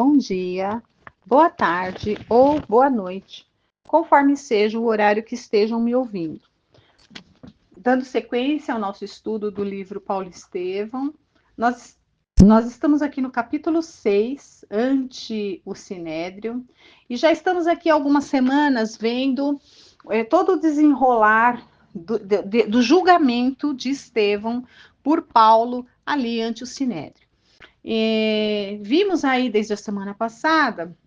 bom dia, boa tarde ou boa noite, conforme seja o horário que estejam me ouvindo. Dando sequência ao nosso estudo do livro Paulo Estevão, nós estamos aqui no capítulo 6, ante o Sinédrio, e já estamos aqui algumas semanas vendo todo o desenrolar do julgamento de Estevão por Paulo ali ante o Sinédrio. Vimos aí desde a semana passada,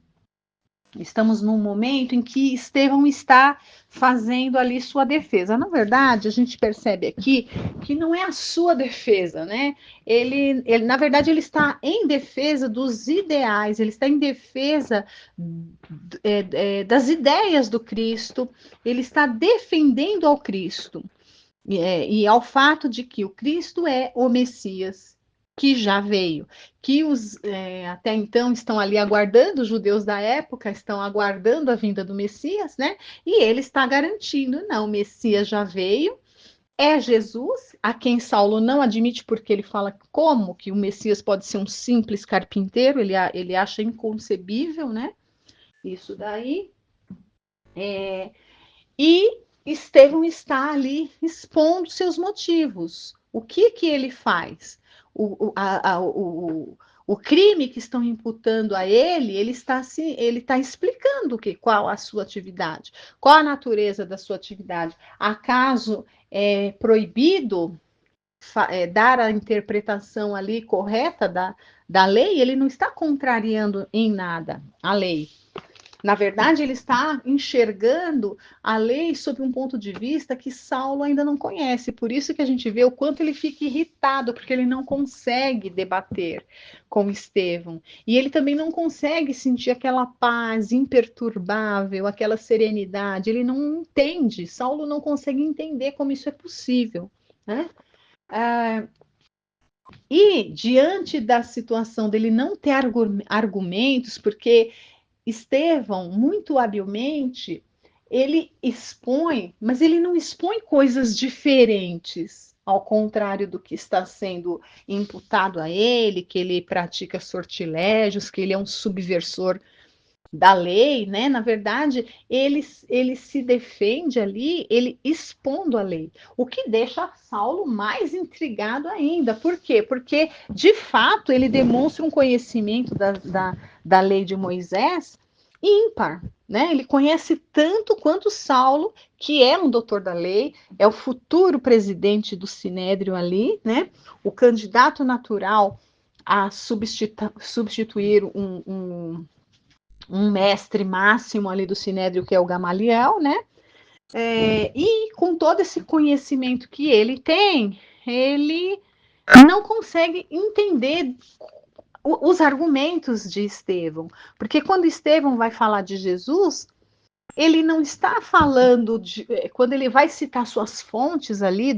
estamos num momento em que Estevão está fazendo ali sua defesa. Na verdade, a gente percebe aqui que não é a sua defesa, né? Na verdade, ele está em defesa dos ideais, ele está em defesa das ideias do Cristo, ele está defendendo ao Cristo e ao fato de que o Cristo é o Messias, que já veio, que até então estão ali aguardando, os judeus da época estão aguardando a vinda do Messias, né? E ele está garantindo, não, o Messias já veio, é Jesus, a quem Saulo não admite, porque ele fala como que o Messias pode ser um simples carpinteiro, ele acha inconcebível, né? Isso daí. E Estevão está ali expondo seus motivos. O que ele faz? O crime que estão imputando a ele está explicando qual a sua atividade, qual a natureza da sua atividade. Acaso é proibido dar a interpretação ali correta da lei? Ele não está contrariando em nada a lei. Na verdade, ele está enxergando a lei sob um ponto de vista que Saulo ainda não conhece. Por isso que a gente vê o quanto ele fica irritado, porque ele não consegue debater com Estevão. E ele também não consegue sentir aquela paz imperturbável, aquela serenidade. Ele não entende. Saulo não consegue entender como isso é possível, né? E diante da situação dele não ter argumentos, porque Estevão, muito habilmente, ele expõe, mas ele não expõe coisas diferentes, ao contrário do que está sendo imputado a ele, que ele pratica sortilégios, que ele é um subversor da lei, né? Na verdade, ele se defende ali, ele expondo a lei, o que deixa Saulo mais intrigado ainda. Por quê? Porque, de fato, ele demonstra um conhecimento da lei de Moisés ímpar, né? Ele conhece tanto quanto Saulo, que é um doutor da lei, é o futuro presidente do Sinédrio ali, né? O candidato natural a substituir um mestre máximo ali do Sinédrio, que é o Gamaliel, né? E com todo esse conhecimento que ele tem, ele não consegue entender os argumentos de Estevão, porque quando Estevão vai falar de Jesus, ele não está falando quando ele vai citar suas fontes ali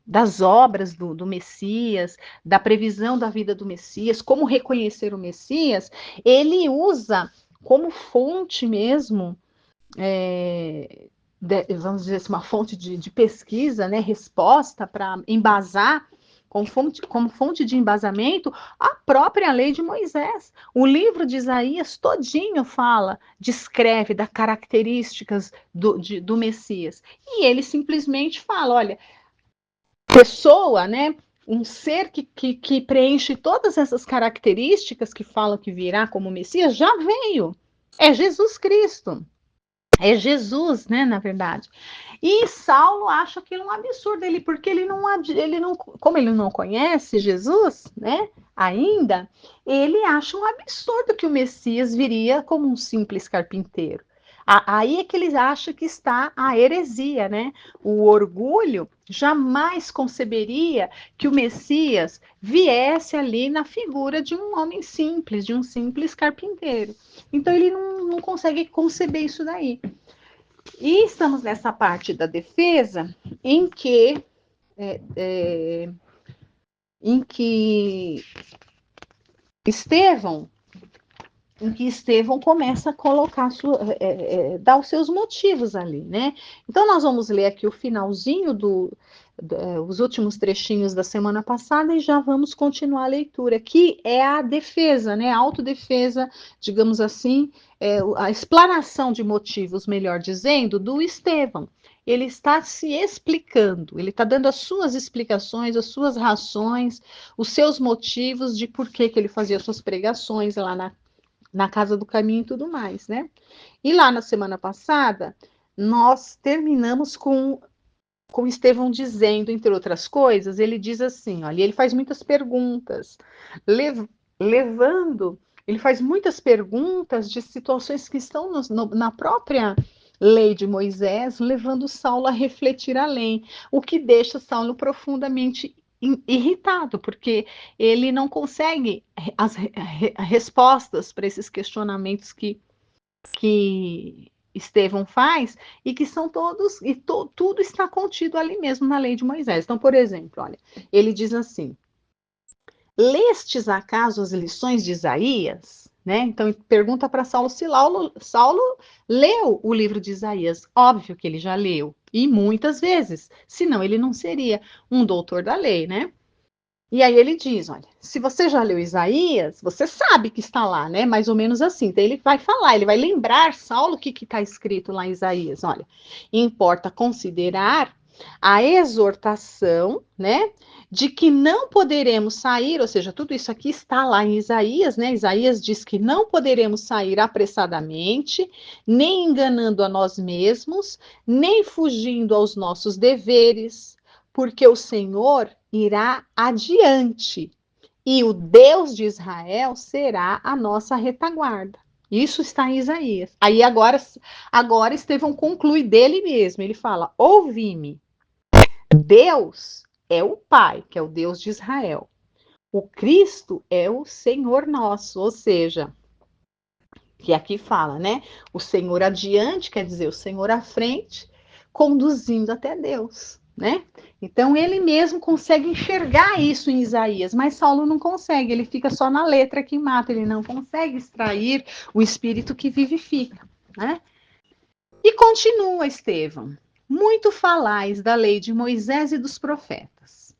das obras do Messias, da previsão da vida do Messias, como reconhecer o Messias, ele usa como fonte mesmo, vamos dizer assim, uma fonte de pesquisa, né, resposta para embasar como fonte de embasamento, a própria lei de Moisés. O livro de Isaías todinho descreve das características do Messias. E ele simplesmente fala, olha, pessoa, né, um ser que preenche todas essas características que falam que virá como Messias, já veio. É Jesus Cristo. É Jesus, né, na verdade. E Saulo acha aquilo um absurdo, porque como ele não conhece Jesus, né, ainda, ele acha um absurdo que o Messias viria como um simples carpinteiro. Aí é que ele acha que está a heresia, né? O orgulho jamais conceberia que o Messias viesse ali na figura de um homem simples, de um simples carpinteiro. Então ele não consegue conceber isso daí. E estamos nessa parte da defesa em que Estevão em que Estevão começa a colocar dar os seus motivos ali, né? Então nós vamos ler aqui o finalzinho os últimos trechinhos da semana passada e já vamos continuar a leitura, que é a defesa, né? A autodefesa, digamos assim, a explanação de motivos, melhor dizendo, do Estevão. Ele está se explicando, ele está dando as suas explicações, as suas razões, os seus motivos de por que ele fazia suas pregações lá na Casa do Caminho e tudo mais, né? E lá na semana passada, nós terminamos com Estevão dizendo, entre outras coisas, ele diz assim, olha, ele faz muitas perguntas, levando, ele faz muitas perguntas de situações que estão na própria lei de Moisés, levando Saulo a refletir além, o que deixa Saulo profundamente irritado, porque ele não consegue as respostas para esses questionamentos que Estevão faz e que são todos, e tudo está contido ali mesmo na lei de Moisés. Então, por exemplo, olha, ele diz assim: lestes acaso as lições de Isaías? Né? Então, pergunta para Saulo se Saulo leu o livro de Isaías. Óbvio que ele já leu, e muitas vezes, senão ele não seria um doutor da lei, né? E aí ele diz, olha, se você já leu Isaías, você sabe que está lá, né? Mais ou menos assim. Então ele vai falar, ele vai lembrar Saulo o que está escrito lá em Isaías. Olha, importa considerar a exortação, né? De que não poderemos sair, ou seja, tudo isso aqui está lá em Isaías, né? Isaías diz que não poderemos sair apressadamente, nem enganando a nós mesmos, nem fugindo aos nossos deveres, porque o Senhor irá adiante e o Deus de Israel será a nossa retaguarda. Isso está em Isaías. Aí agora Estevão conclui dele mesmo. Ele fala: ouvi-me. Deus é o Pai, que é o Deus de Israel. O Cristo é o Senhor nosso, ou seja, que aqui fala, né? O Senhor adiante, quer dizer, o Senhor à frente, conduzindo até Deus, né? Então ele mesmo consegue enxergar isso em Isaías, mas Saulo não consegue, ele fica só na letra que mata, ele não consegue extrair o espírito que vivifica, né? E continua Estevão: muito falais da lei de Moisés e dos profetas.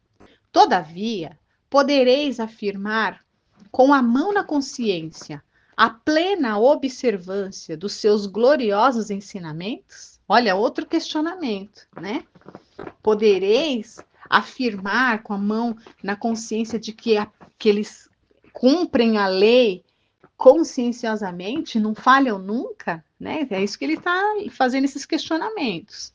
Todavia, podereis afirmar com a mão na consciência a plena observância dos seus gloriosos ensinamentos? Olha, outro questionamento, né? Podereis afirmar com a mão na consciência de que eles cumprem a lei conscienciosamente, não falham nunca, né? É isso que ele está fazendo esses questionamentos.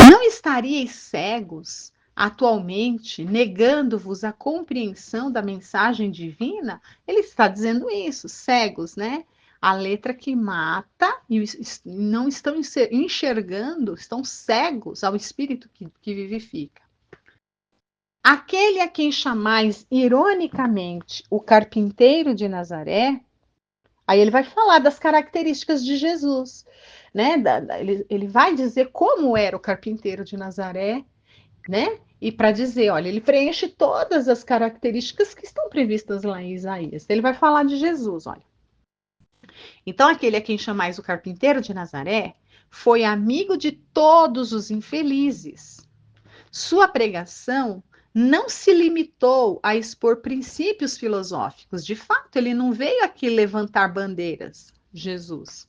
Não estaríeis cegos atualmente, negando-vos a compreensão da mensagem divina? Ele está dizendo isso, cegos, né? A letra que mata e não estão enxergando, estão cegos ao espírito que vivifica. Aquele a quem chamais ironicamente o carpinteiro de Nazaré, aí ele vai falar das características de Jesus, né? Ele vai dizer como era o carpinteiro de Nazaré, né? E para dizer, olha, ele preenche todas as características que estão previstas lá em Isaías. Ele vai falar de Jesus, olha. Então, aquele a quem chamais o carpinteiro de Nazaré foi amigo de todos os infelizes. Sua pregação não se limitou a expor princípios filosóficos. De fato, ele não veio aqui levantar bandeiras, Jesus.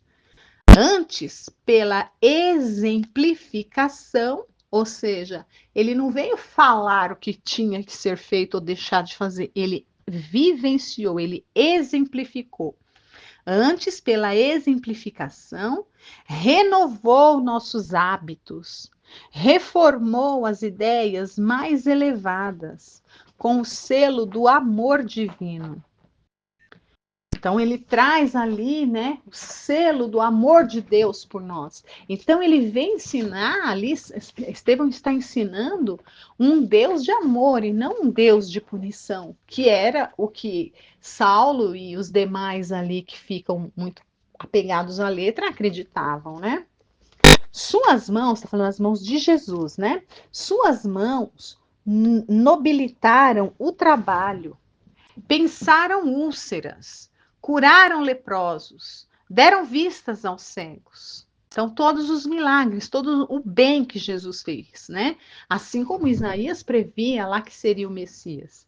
Antes, pela exemplificação, ou seja, ele não veio falar o que tinha que ser feito ou deixar de fazer, ele vivenciou, ele exemplificou. Antes, pela exemplificação, renovou nossos hábitos, reformou as ideias mais elevadas, com o selo do amor divino. Então ele traz ali, né, o selo do amor de Deus por nós. Então ele vem ensinar ali, Estevão está ensinando um Deus de amor e não um Deus de punição, que era o que Saulo e os demais ali que ficam muito apegados à letra acreditavam, né? Suas mãos, está falando as mãos de Jesus, né? Suas mãos nobilitaram o trabalho, pensaram úlceras, curaram leprosos, deram vistas aos cegos. Então, todos os milagres, todo o bem que Jesus fez, né? Assim como Isaías previa lá que seria o Messias.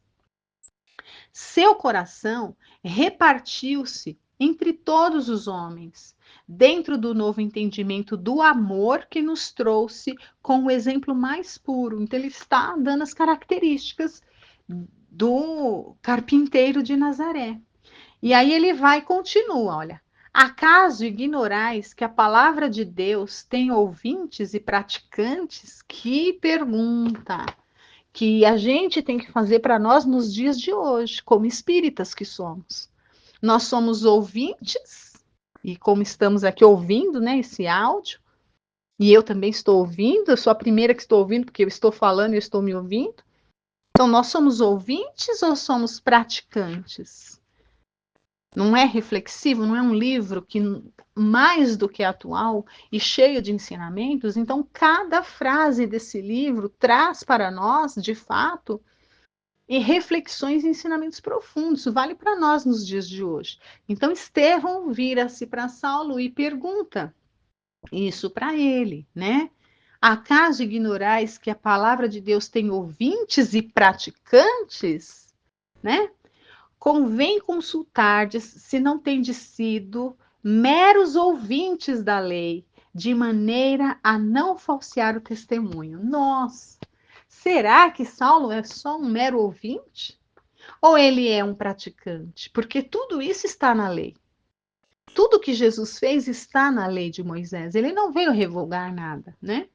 Seu coração repartiu-se entre todos os homens, dentro do novo entendimento do amor que nos trouxe com o exemplo mais puro. Então, ele está dando as características do carpinteiro de Nazaré. E aí ele vai e continua, olha. Acaso ignorais que a palavra de Deus tem ouvintes e praticantes? Que pergunta que a gente tem que fazer para nós nos dias de hoje, como espíritas que somos. Nós somos ouvintes, e como estamos aqui ouvindo, né, esse áudio, e eu também estou ouvindo, eu sou a primeira que estou ouvindo, porque eu estou falando e eu estou me ouvindo. Então, nós somos ouvintes ou somos praticantes? Não é reflexivo, não é um livro que mais do que atual e cheio de ensinamentos. Então, cada frase desse livro traz para nós, de fato, e reflexões e ensinamentos profundos. Isso vale para nós nos dias de hoje. Então, Estevão vira-se para Saulo e pergunta isso para ele, né? Acaso ignorais que a palavra de Deus tem ouvintes e praticantes, né? Convém consultardes se não tendes sido meros ouvintes da lei, de maneira a não falsear o testemunho. Nossa, será que Saulo é só um mero ouvinte? Ou ele é um praticante? Porque tudo isso está na lei. Tudo que Jesus fez está na lei de Moisés. Ele não veio revogar nada, né?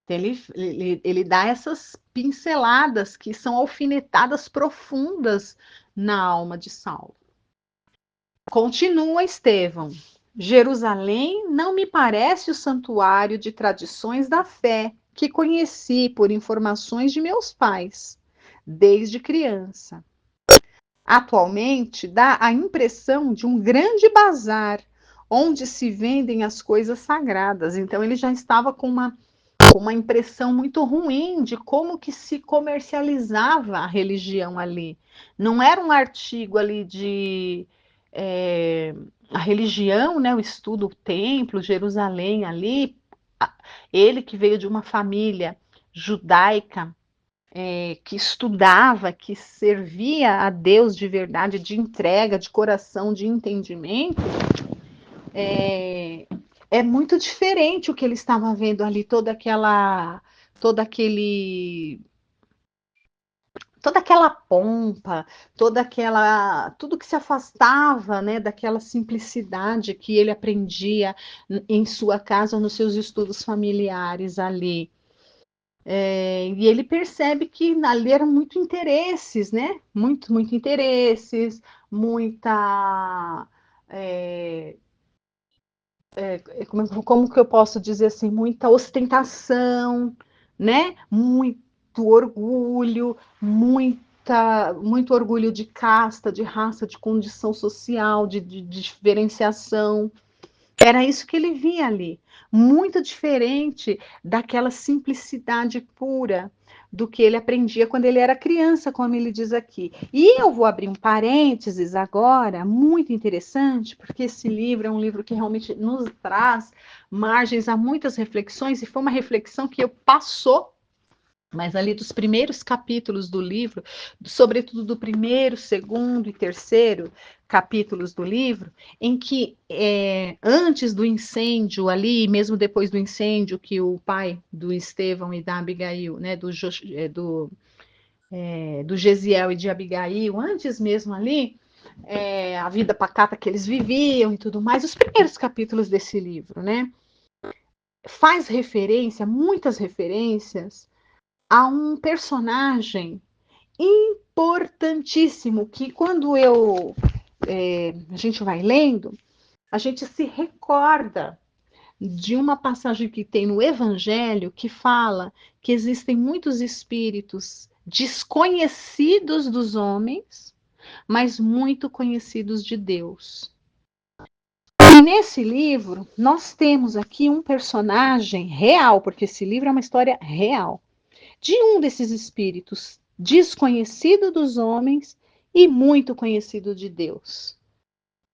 Ele dá essas pinceladas que são alfinetadas profundas na alma de Saulo. Continua Estevão. Jerusalém não me parece o santuário de tradições da fé que conheci por informações de meus pais, desde criança. Atualmente dá a impressão de um grande bazar onde se vendem as coisas sagradas. Então ele já estava com uma impressão muito ruim de como que se comercializava a religião ali. Não era um artigo ali de a religião, né, o estudo, o templo, Jerusalém ali. Ele que veio de uma família judaica, que estudava, que servia a Deus de verdade, de entrega, de coração, de entendimento, é muito diferente o que ele estava vendo ali, toda aquela pompa, tudo que se afastava, né, daquela simplicidade que ele aprendia em sua casa, nos seus estudos familiares ali. E ele percebe que ali eram muito interesses, né? Muito interesses, muita. Como que eu posso dizer assim? Muita ostentação, né? Muito orgulho, muito orgulho de casta, de raça, de condição social, de diferenciação. Era isso que ele via ali, muito diferente daquela simplicidade pura do que ele aprendia quando ele era criança, como ele diz aqui. E eu vou abrir um parênteses agora, muito interessante, porque esse livro é um livro que realmente nos traz margens a muitas reflexões, e foi uma reflexão que eu passou, mas ali dos primeiros capítulos do livro, sobretudo do primeiro, segundo e terceiro capítulos do livro, em que antes do incêndio ali, mesmo depois do incêndio que o pai do Estevão e da Abigail, né, do Gesiel e de Abigail, antes mesmo ali, a vida pacata que eles viviam e tudo mais, os primeiros capítulos desse livro, né, faz referência, muitas referências, a um personagem importantíssimo que quando a gente vai lendo, a gente se recorda de uma passagem que tem no Evangelho que fala que existem muitos espíritos desconhecidos dos homens, mas muito conhecidos de Deus. E nesse livro, nós temos aqui um personagem real, porque esse livro é uma história real, de um desses espíritos desconhecido dos homens e muito conhecido de Deus.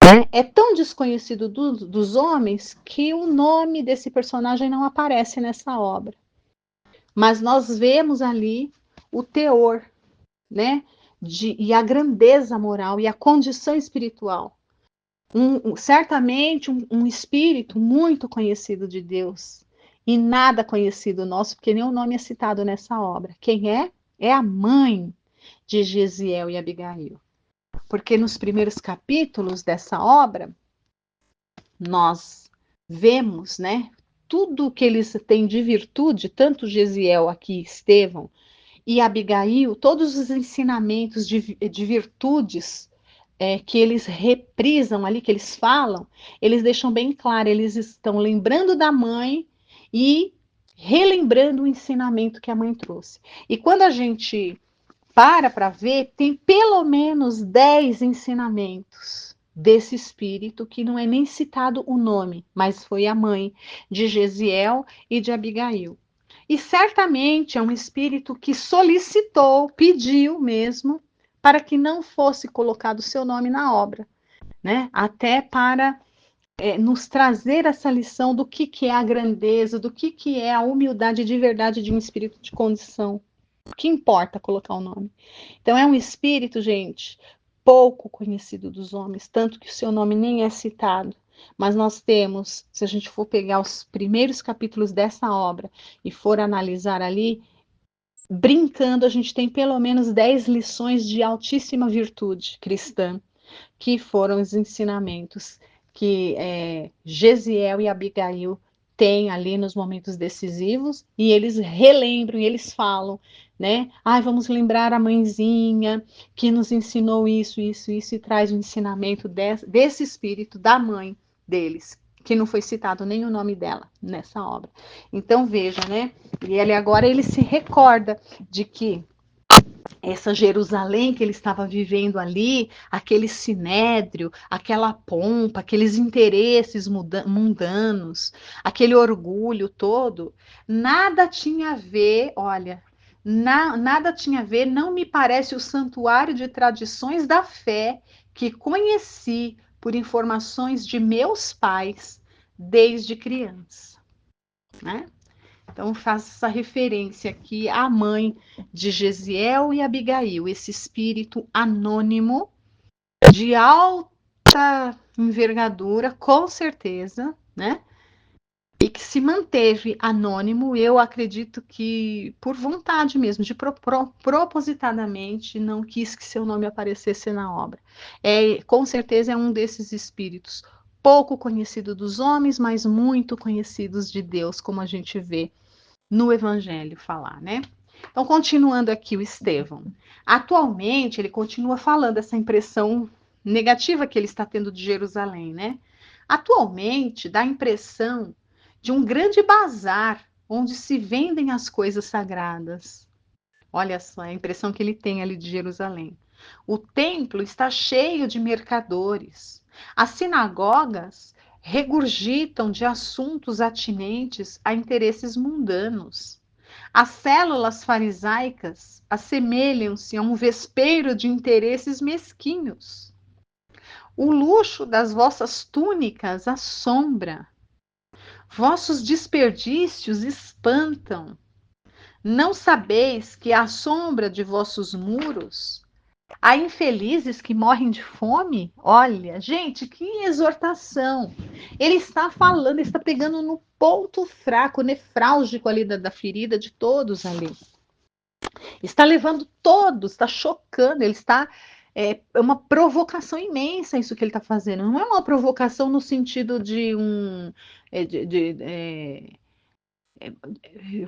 né? É tão desconhecido dos homens que o nome desse personagem não aparece nessa obra. Mas nós vemos ali o teor, né? E a grandeza moral e a condição espiritual. Certamente um espírito muito conhecido de Deus e nada conhecido nosso, porque nem o nome é citado nessa obra. Quem é? É a mãe de Gesiel e Abigail. Porque nos primeiros capítulos dessa obra, nós vemos, né, tudo que eles têm de virtude, tanto Gesiel aqui, Estevão, e Abigail, todos os ensinamentos de virtudes que eles reprisam ali, que eles falam, eles deixam bem claro, eles estão lembrando da mãe e relembrando o ensinamento que a mãe trouxe. E quando a gente para ver, tem pelo menos 10 ensinamentos desse espírito que não é nem citado o nome, mas foi a mãe de Gesiel e de Abigail. E certamente é um espírito que solicitou, pediu mesmo, para que não fosse colocado o seu nome na obra, né? Até para nos trazer essa lição do que é a grandeza, do que é a humildade de verdade de um espírito de condição. O que importa colocar o nome? Então é um espírito, gente, pouco conhecido dos homens, tanto que o seu nome nem é citado. Mas nós temos, se a gente for pegar os primeiros capítulos dessa obra e for analisar ali, brincando, a gente tem pelo menos 10 lições de altíssima virtude cristã, que foram os ensinamentos que Gesiel e Abigail têm ali nos momentos decisivos, e eles relembram, e eles falam, né? Vamos lembrar a mãezinha que nos ensinou isso, isso, isso, e traz o ensinamento desse espírito da mãe deles, que não foi citado nem o nome dela nessa obra. Então veja, né? E ele agora ele se recorda de que essa Jerusalém que ele estava vivendo ali, aquele sinédrio, aquela pompa, aqueles interesses mundanos, aquele orgulho todo, nada tinha a ver, olha, nada tinha a ver, não me parece o santuário de tradições da fé que conheci por informações de meus pais desde criança, né? Então, faço essa referência aqui à mãe de Gesiel e Abigail, esse espírito anônimo de alta envergadura, com certeza, né? E que se manteve anônimo, eu acredito que por vontade mesmo, propositadamente, não quis que seu nome aparecesse na obra. Com certeza é um desses espíritos pouco conhecido dos homens, mas muito conhecidos de Deus, como a gente vê no Evangelho falar, né? Então, continuando aqui o Estevão. Atualmente, ele continua falando essa impressão negativa que ele está tendo de Jerusalém, né? Atualmente, dá a impressão de um grande bazar onde se vendem as coisas sagradas. Olha só a impressão que ele tem ali de Jerusalém. O templo está cheio de mercadores. As sinagogas regurgitam de assuntos atinentes a interesses mundanos. As células farisaicas assemelham-se a um vespeiro de interesses mesquinhos. O luxo das vossas túnicas assombra. Vossos desperdícios espantam. Não sabeis que à sombra de vossos muros há infelizes que morrem de fome? Olha, gente, que exortação. Ele está falando, ele está pegando no ponto fraco, nefrálgico ali da ferida de todos ali. Está levando todos, está chocando, ele está. É uma provocação imensa isso que ele está fazendo. Não é uma provocação no sentido de um.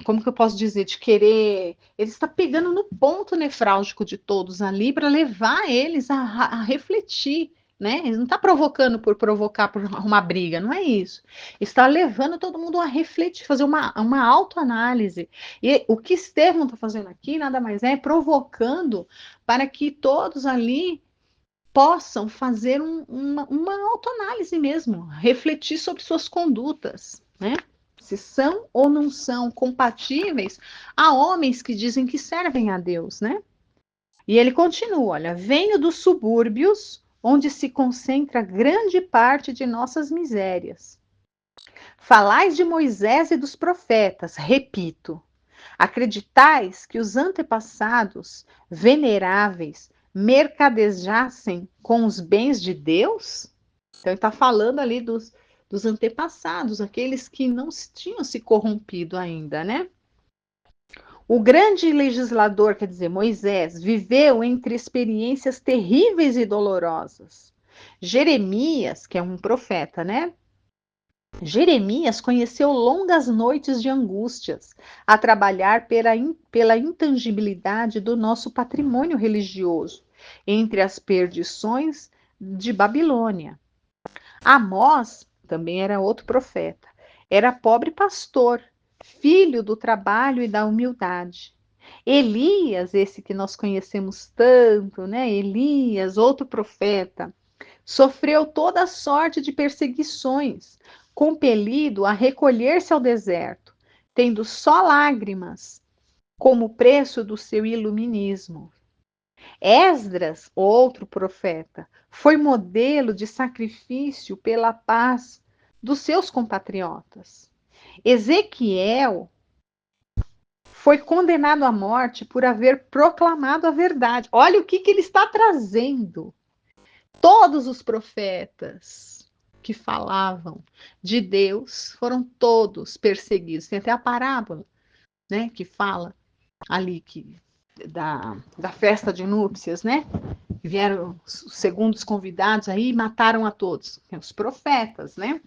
Como que eu posso dizer, de querer, ele está pegando no ponto nefrálgico de todos ali para levar eles a refletir, né? Ele não está provocando por provocar, por arrumar briga, não é isso. Está levando todo mundo a refletir, fazer uma autoanálise. E o que Estevão está fazendo aqui nada mais é provocando para que todos ali possam fazer uma autoanálise mesmo, refletir sobre suas condutas, né? Se são ou não são compatíveis a homens que dizem que servem a Deus, né? E ele continua, olha, venho dos subúrbios onde se concentra grande parte de nossas misérias. Falais de Moisés e dos profetas, repito. Acreditais que os antepassados veneráveis mercadejassem com os bens de Deus? Então, ele está falando ali dos antepassados, aqueles que não tinham se corrompido ainda, né? O grande legislador, quer dizer, Moisés, viveu entre experiências terríveis e dolorosas. Jeremias, que é um profeta, né? Jeremias conheceu longas noites de angústias a trabalhar pela intangibilidade do nosso patrimônio religioso, entre as perdições de Babilônia. Amós também era outro profeta. Era pobre pastor, filho do trabalho e da humildade. Elias, esse que nós conhecemos tanto, né? Elias, outro profeta, sofreu toda sorte de perseguições, compelido a recolher-se ao deserto, tendo só lágrimas como preço do seu iluminismo. Esdras, outro profeta, foi modelo de sacrifício pela paz dos seus compatriotas. Ezequiel foi condenado à morte por haver proclamado a verdade. Olha o que ele está trazendo. Todos os profetas que falavam de Deus foram todos perseguidos. Tem até a parábola, né, que fala ali da festa de núpcias, né? Vieram os segundos convidados aí e mataram a todos. Os profetas, né?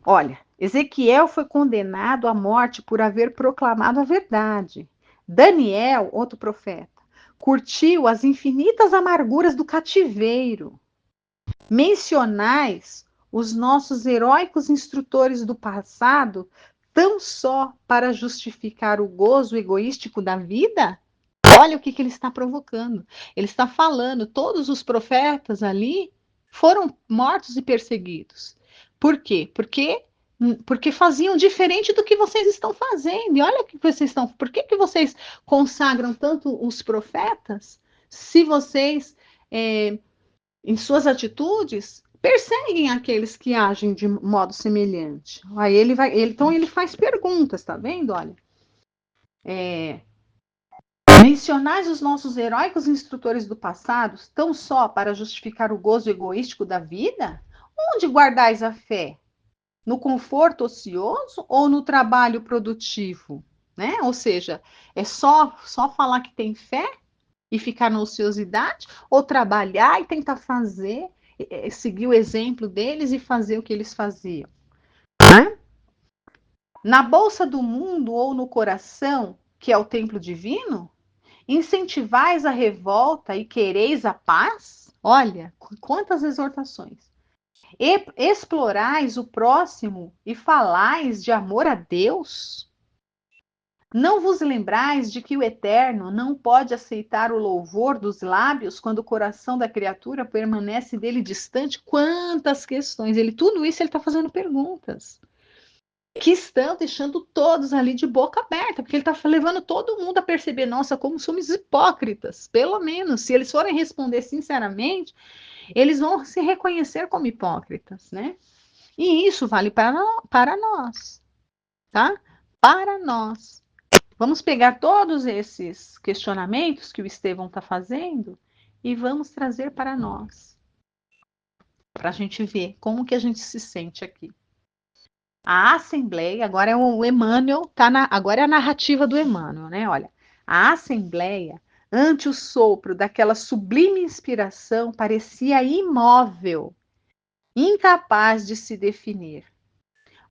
Olha, Ezequiel foi condenado à morte por haver proclamado a verdade. Daniel, outro profeta, curtiu as infinitas amarguras do cativeiro. Mencionais os nossos heróicos instrutores do passado tão só para justificar o gozo egoístico da vida? Olha o que ele está provocando. Ele está falando, todos os profetas ali foram mortos e perseguidos. Por quê? Porque faziam diferente do que vocês estão fazendo. E olha o que vocês estão. Por que vocês consagram tanto os profetas se vocês, em suas atitudes, perseguem aqueles que agem de modo semelhante? Aí então ele faz perguntas, tá vendo? Olha. Mencionais os nossos heróicos instrutores do passado, tão só para justificar o gozo egoístico da vida? Onde guardais a fé? No conforto ocioso ou no trabalho produtivo? Né? Ou seja, é só falar que tem fé e ficar na ociosidade? Ou trabalhar e tentar fazer, seguir o exemplo deles e fazer o que eles faziam? Né? Na bolsa do mundo ou no coração, que é o templo divino? Incentivais a revolta e quereis a paz? Olha, quantas exortações. Explorais o próximo e falais de amor a Deus? Não vos lembrais de que o Eterno não pode aceitar o louvor dos lábios quando o coração da criatura permanece dele distante? Quantas questões! Tudo isso ele está fazendo perguntas que estão deixando todos ali de boca aberta, porque ele está levando todo mundo a perceber, nossa, como somos hipócritas. Pelo menos, se eles forem responder sinceramente, eles vão se reconhecer como hipócritas, né? E isso vale para nós, tá? Para nós. Vamos pegar todos esses questionamentos que o Estevão está fazendo e vamos trazer para nós, para a gente ver como que a gente se sente aqui. A Assembleia, agora é o Emmanuel, agora é a narrativa do Emmanuel, né? Olha, a Assembleia, ante o sopro daquela sublime inspiração, parecia imóvel, incapaz de se definir.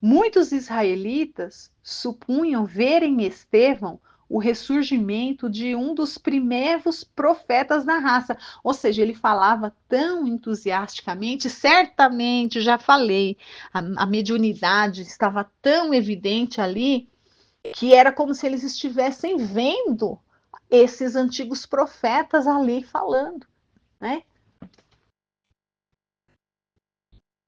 Muitos israelitas supunham ver em Estevão o ressurgimento de um dos primeiros profetas da raça. Ou seja, ele falava tão entusiasticamente, certamente, já falei, a mediunidade estava tão evidente ali, que era como se eles estivessem vendo esses antigos profetas ali falando, né?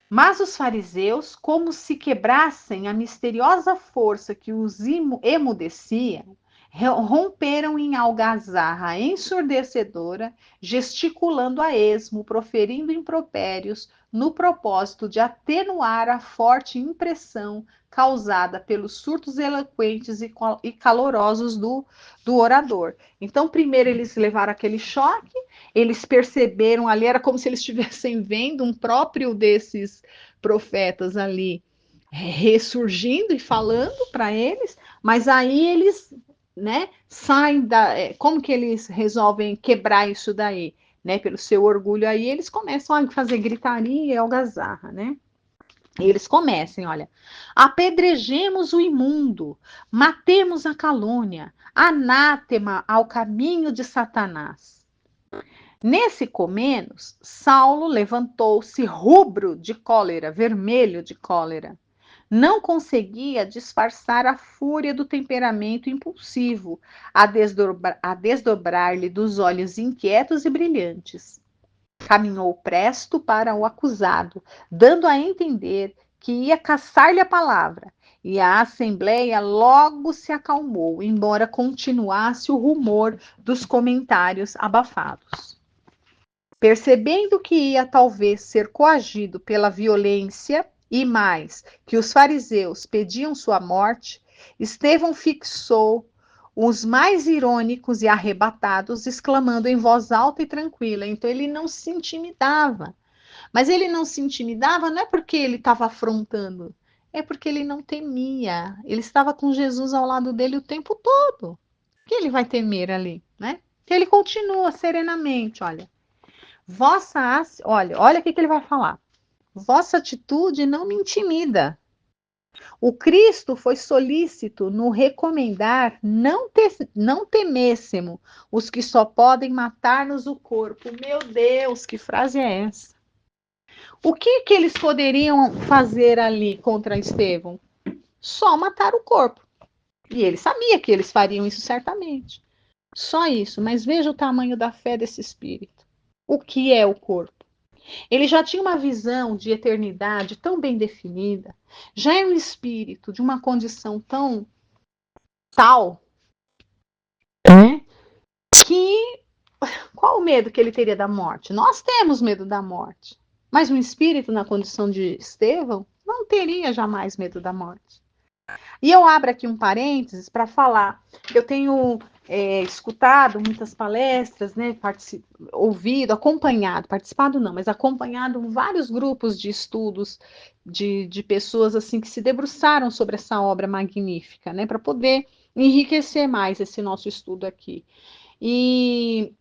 Mas os fariseus, como se quebrassem a misteriosa força que os emudecia, romperam em algazarra ensurdecedora, gesticulando a esmo, proferindo impropérios, no propósito de atenuar a forte impressão causada pelos surtos eloquentes e calorosos do orador. Então, primeiro eles levaram aquele choque, eles perceberam ali, era como se eles estivessem vendo um próprio desses profetas ali ressurgindo e falando para eles, mas aí eles, né, saem da. Como que eles resolvem quebrar isso daí? Né, pelo seu orgulho aí, eles começam a fazer gritaria e algazarra, né? E eles começam, olha, apedrejemos o imundo, matemos a calúnia, anátema ao caminho de Satanás. Nesse comenos, Saulo levantou-se rubro de cólera, vermelho de cólera. Não conseguia disfarçar a fúria do temperamento impulsivo, a desdobrar-lhe dos olhos inquietos e brilhantes. Caminhou presto para o acusado, dando a entender que ia caçar-lhe a palavra, e a assembleia logo se acalmou, embora continuasse o rumor dos comentários abafados. Percebendo que ia talvez ser coagido pela violência e mais, que os fariseus pediam sua morte, Estevão fixou os mais irônicos e arrebatados, exclamando em voz alta e tranquila. Então ele não se intimidava. Mas ele não se intimidava não é porque ele estava afrontando, é porque ele não temia. Ele estava com Jesus ao lado dele o tempo todo. O que ele vai temer ali, né? Ele continua serenamente, olha. Olha o que ele vai falar. Vossa atitude não me intimida. O Cristo foi solícito no recomendar não temêssemos os que só podem matar-nos o corpo. Meu Deus, que frase é essa? O que eles poderiam fazer ali contra Estevão? Só matar o corpo. E ele sabia que eles fariam isso certamente. Só isso, mas veja o tamanho da fé desse espírito. O que é o corpo? Ele já tinha uma visão de eternidade tão bem definida, já é um espírito de uma condição tão tal, né, que qual o medo que ele teria da morte? Nós temos medo da morte, mas um espírito na condição de Estevão não teria jamais medo da morte. E eu abro aqui um parênteses para falar que eu tenho escutado muitas palestras, né, ouvido, acompanhado, participado não, mas acompanhado vários grupos de estudos de pessoas assim que se debruçaram sobre essa obra magnífica, né, para poder enriquecer mais esse nosso estudo aqui. E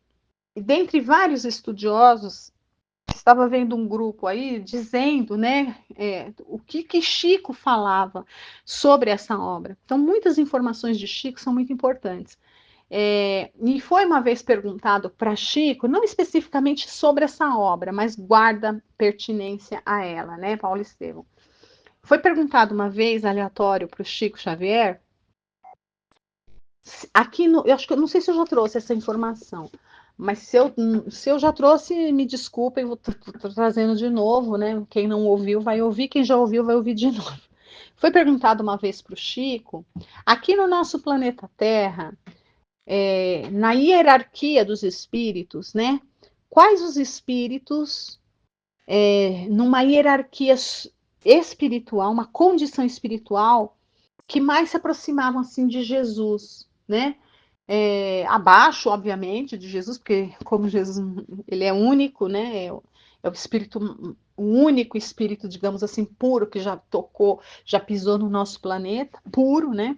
dentre vários estudiosos, estava vendo um grupo aí dizendo, né, o que Chico falava sobre essa obra. Então, muitas informações de Chico são muito importantes. E foi uma vez perguntado para Chico, não especificamente sobre essa obra, mas guarda pertinência a ela, né, Paulo Estevão. Foi perguntado uma vez, aleatório, para o Chico Xavier, aqui, eu acho que eu não sei se eu já trouxe essa informação, mas se eu já trouxe, me desculpem, vou trazendo de novo, né? Quem não ouviu vai ouvir, quem já ouviu vai ouvir de novo. Foi perguntado uma vez para o Chico, aqui no nosso planeta Terra, na hierarquia dos espíritos, né? Quais os espíritos, numa hierarquia espiritual, uma condição espiritual, que mais se aproximavam assim de Jesus, né? Abaixo, obviamente, de Jesus, porque como Jesus ele é único, né? É o espírito, o único espírito, digamos assim, puro que já tocou, já pisou no nosso planeta, puro, né?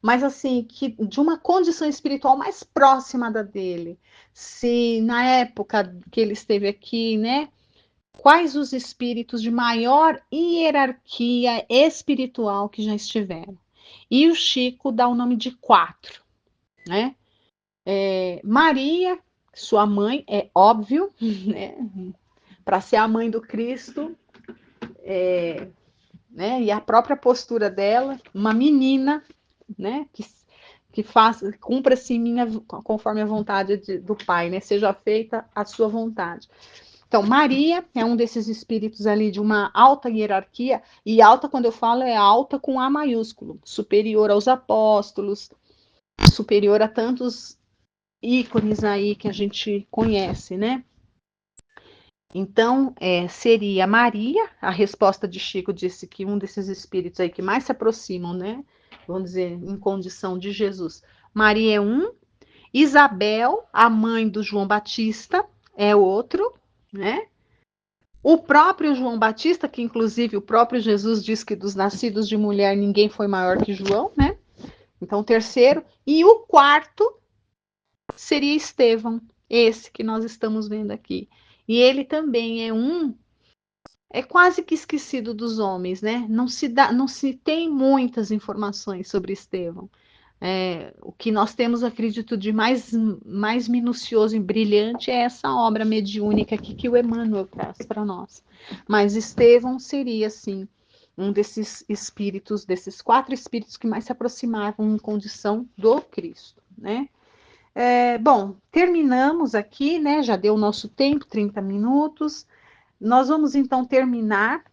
Mas assim, que de uma condição espiritual mais próxima da dele. Se na época que ele esteve aqui, né? Quais os espíritos de maior hierarquia espiritual que já estiveram? E o Chico dá o nome de 4, né? Maria, sua mãe, é óbvio, né? Para ser a mãe do Cristo, né? E a própria postura dela, uma menina, né? Que cumpra-se em minha, conforme a vontade do Pai, né? Seja feita a sua vontade. Então, Maria é um desses espíritos ali de uma alta hierarquia, e alta, quando eu falo, é alta com A maiúsculo, superior aos apóstolos, superior a tantos ícones aí que a gente conhece, né? Então, seria Maria, a resposta de Chico disse que um desses espíritos aí que mais se aproximam, né? Vamos dizer, em condição de Jesus. Maria é um, Isabel, a mãe do João Batista, é outro, né? O próprio João Batista, que inclusive o próprio Jesus diz que dos nascidos de mulher ninguém foi maior que João, né? Então, o terceiro. E o quarto seria Estevão, esse que nós estamos vendo aqui. E ele também é quase que esquecido dos homens, né? Não se tem muitas informações sobre Estevão. O que nós temos, acredito, de mais minucioso e brilhante é essa obra mediúnica aqui que o Emmanuel traz para nós. Mas Estevão seria, assim, um desses espíritos, desses 4 espíritos que mais se aproximavam em condição do Cristo, né? Bom, terminamos aqui, né? Já deu o nosso tempo, 30 minutos. Nós vamos então terminar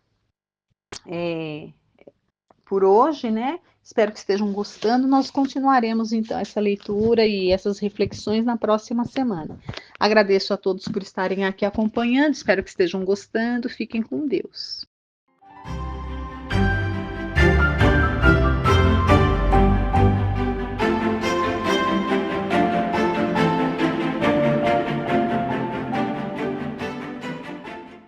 por hoje, né? Espero que estejam gostando. Nós continuaremos então essa leitura e essas reflexões na próxima semana. Agradeço a todos por estarem aqui acompanhando. Espero que estejam gostando. Fiquem com Deus.